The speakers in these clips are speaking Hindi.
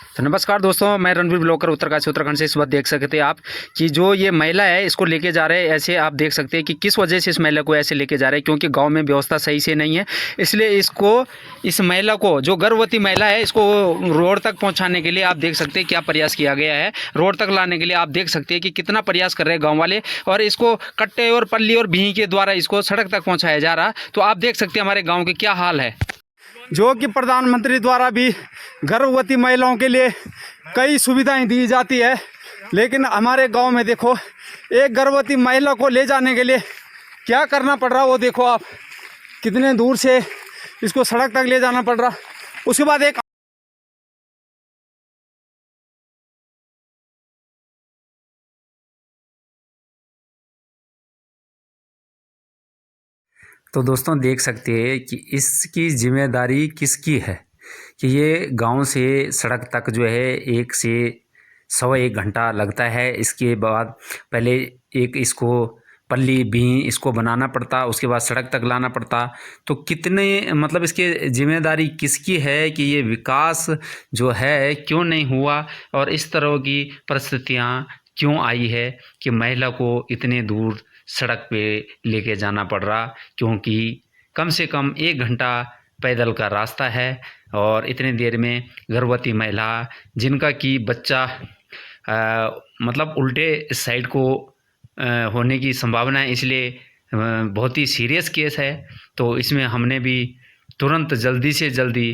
तो नमस्कार दोस्तों, मैं रणवीर ब्लॉगर उत्तरकाशी उत्तराखंड से। इस वक्त देख सकते हैं आप कि जो ये महिला है इसको लेके जा रहे हैं। ऐसे आप देख सकते हैं कि किस वजह से इस महिला को ऐसे लेके जा रहे हैं, क्योंकि गांव में व्यवस्था सही से नहीं है। इसलिए इस महिला को, जो गर्भवती महिला है, इसको रोड तक पहुँचाने के लिए आप देख सकते हैं क्या प्रयास किया गया है। रोड तक लाने के लिए आप देख सकते हैं कि कितना प्रयास कर रहे हैं गाँव वाले, और इसको कट्टे और पल्ली और भीं के द्वारा इसको सड़क तक पहुँचाया जा रहा। तो आप देख सकते हैं हमारे गाँव के क्या हाल है। जो कि प्रधानमंत्री द्वारा भी गर्भवती महिलाओं के लिए कई सुविधाएं दी जाती है, लेकिन हमारे गांव में देखो, एक गर्भवती महिला को ले जाने के लिए क्या करना पड़ रहा वो देखो आप, कितने दूर से इसको सड़क तक ले जाना पड़ रहा। उसके बाद एक तो दोस्तों देख सकते हैं कि इसकी जिम्मेदारी किसकी है कि ये गांव से सड़क तक जो है 1 से सवा 1 घंटा लगता है। इसके बाद पहले एक इसको पल्ली भी इसको बनाना पड़ता, उसके बाद सड़क तक लाना पड़ता। तो कितने मतलब इसकी जिम्मेदारी किसकी है कि ये विकास जो है क्यों नहीं हुआ, और इस तरह की परिस्थितियाँ क्यों आई है कि महिला को इतने दूर सड़क पे लेके जाना पड़ रहा, क्योंकि कम से कम 1 घंटा पैदल का रास्ता है। और इतने देर में गर्भवती महिला जिनका कि बच्चा मतलब उल्टे साइड को होने की संभावना है, इसलिए बहुत ही सीरियस केस है। तो इसमें हमने भी तुरंत जल्दी से जल्दी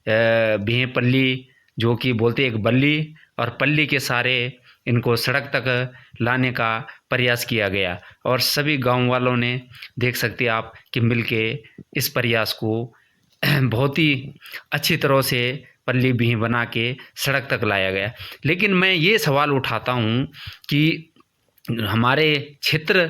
भीं पल्ली, जो कि बोलते एक बल्ली, और पल्ली के सारे इनको सड़क तक लाने का प्रयास किया गया। और सभी गांव वालों ने देख सकते हैं आप कि मिलके इस प्रयास को बहुत ही अच्छी तरह से पल्ली भी बना के सड़क तक लाया गया। लेकिन मैं ये सवाल उठाता हूँ कि हमारे क्षेत्र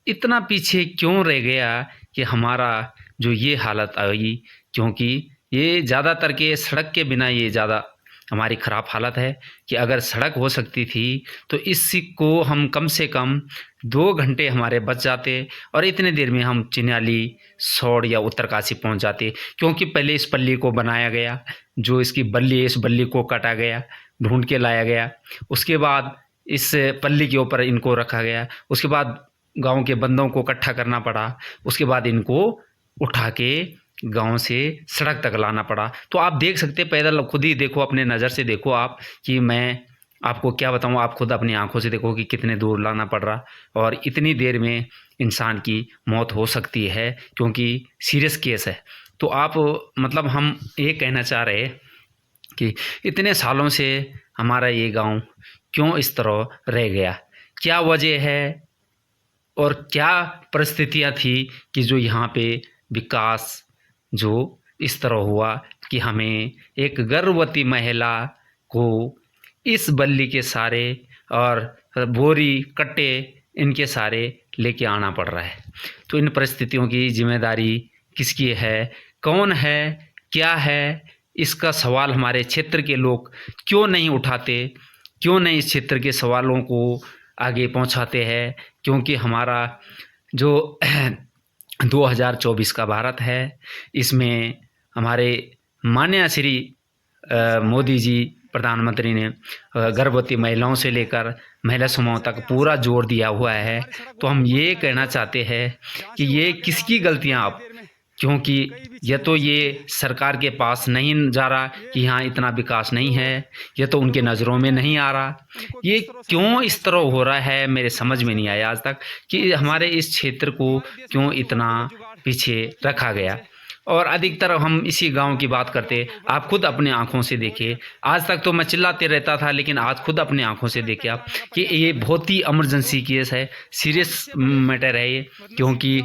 इतना पीछे क्यों रह गया कि हमारा जो ये हालत आई, क्योंकि ये ज़्यादातर के सड़क के बिना ये ज़्यादा हमारी ख़राब हालत है। कि अगर सड़क हो सकती थी तो इसको हम कम से कम 2 घंटे हमारे बच जाते, और इतने देर में हम चिन्याली, सौड़ या उत्तरकाशी पहुंच जाते। क्योंकि पहले इस पल्ली को बनाया गया, जो इसकी बल्ली है, इस बल्ली को काटा गया, ढूंढ के लाया गया, उसके बाद इस पल्ली के ऊपर इनको रखा गया, उसके बाद गाँव के बंदों को इकट्ठा करना पड़ा, उसके बाद इनको उठा के गांव से सड़क तक लाना पड़ा। तो आप देख सकते हैं, पैदल खुद ही देखो, अपने नज़र से देखो आप, कि मैं आपको क्या बताऊं, आप खुद अपनी आंखों से देखो कि कितने दूर लाना पड़ रहा, और इतनी देर में इंसान की मौत हो सकती है, क्योंकि सीरियस केस है। तो आप मतलब हम ये कहना चाह रहे कि इतने सालों से हमारा ये गाँव क्यों इस तरह रह गया, क्या वजह है और क्या परिस्थितियाँ थी कि जो यहाँ पे विकास जो इस तरह हुआ कि हमें एक गर्भवती महिला को इस बल्ली के सारे और बोरी कट्टे इनके सारे लेके आना पड़ रहा है। तो इन परिस्थितियों की जिम्मेदारी किसकी है, कौन है, क्या है, इसका सवाल हमारे क्षेत्र के लोग क्यों नहीं उठाते, क्यों नहीं इस क्षेत्र के सवालों को आगे पहुंचाते हैं। क्योंकि हमारा जो 2024 का भारत है, इसमें हमारे माननीय श्री मोदी जी प्रधानमंत्री ने गर्भवती महिलाओं से लेकर महिला समूह तक पूरा जोर दिया हुआ है। तो हम ये कहना चाहते हैं कि ये किसकी गलतियां अब, क्योंकि या तो ये सरकार के पास नहीं जा रहा कि यहाँ इतना विकास नहीं है, या तो उनके नज़रों में नहीं आ रहा। ये क्यों इस तरह हो रहा है मेरे समझ में नहीं आया आज तक, कि हमारे इस क्षेत्र को क्यों इतना पीछे रखा गया। और अधिकतर हम इसी गांव की बात करते, आप खुद अपने आंखों से देखिए। आज तक तो मैं चिल्लाते रहता था, लेकिन आज खुद अपने आंखों से देखिए आप कि ये बहुत ही इमरजेंसी केस है, सीरियस मैटर है ये। क्योंकि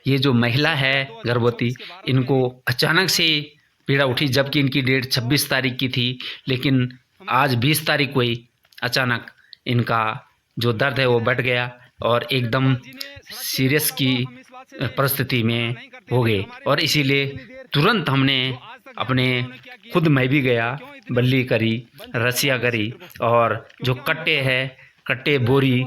ये जो महिला है गर्भवती, इनको अचानक से पीड़ा उठी, जबकि इनकी डेट 26 तारीख की थी, लेकिन आज 20 तारीख को ही अचानक इनका जो दर्द है वो बढ़ गया, और एकदम सीरियस की परिस्थिति में हो गए। और इसीलिए तुरंत हमने अपने खुद, मैं भी गया, बल्ली करी, रस्सियाँ करी, और जो कट्टे है, कट्टे बोरी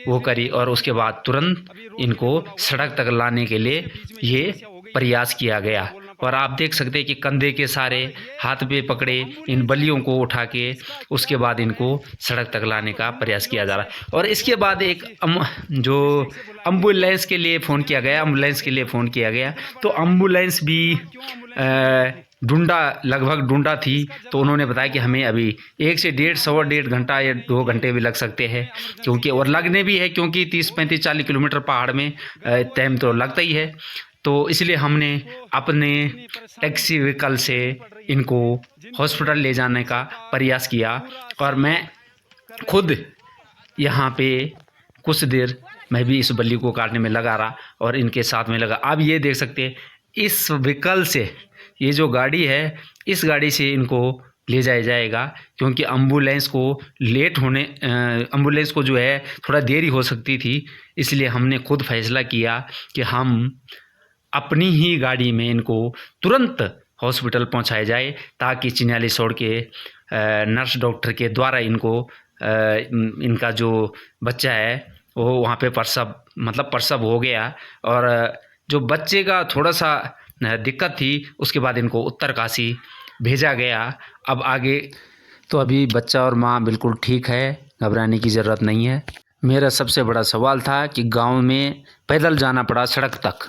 वो करी, और उसके बाद तुरंत इनको सड़क तक लाने के लिए ये प्रयास किया गया। और आप देख सकते हैं कि कंधे के सारे हाथ पे पकड़े इन बलियों को उठा के उसके बाद इनको सड़क तक लाने का प्रयास किया जा रहा है। और इसके बाद एक जो एम्बुलेंस के लिए फ़ोन किया गया, तो एम्बुलेंस भी लगभग ढूंढा थी, तो उन्होंने बताया कि हमें अभी 1 से सवा डेढ़ घंटा या 2 घंटे भी लग सकते हैं, क्योंकि और लगने भी है, क्योंकि 30-35-40 किलोमीटर पहाड़ में टाइम तो लगता ही है। तो इसलिए हमने अपने टैक्सी व्हीकल से इनको हॉस्पिटल ले जाने का प्रयास किया, और मैं खुद यहाँ पे कुछ देर मैं भी इस बल्ली को काटने में लगा रहा और इनके साथ में लगा। आप ये देख सकते हैं इस व्हीकल से, ये जो गाड़ी है इस गाड़ी से इनको ले जाया जाएगा, क्योंकि एम्बुलेंस को जो है थोड़ा देरी हो सकती थी। इसलिए हमने खुद फैसला किया कि हम अपनी ही गाड़ी में इनको तुरंत हॉस्पिटल पहुंचाया जाए, ताकि चिन्यालीसौड़ के नर्स डॉक्टर के द्वारा इनका जो बच्चा है वो वहाँ पे प्रसव हो गया, और जो बच्चे का थोड़ा सा दिक्कत थी उसके बाद इनको उत्तरकाशी भेजा गया। अब आगे तो अभी बच्चा और माँ बिल्कुल ठीक है, घबराने की ज़रूरत नहीं है। मेरा सबसे बड़ा सवाल था कि गांव में पैदल जाना पड़ा सड़क तक।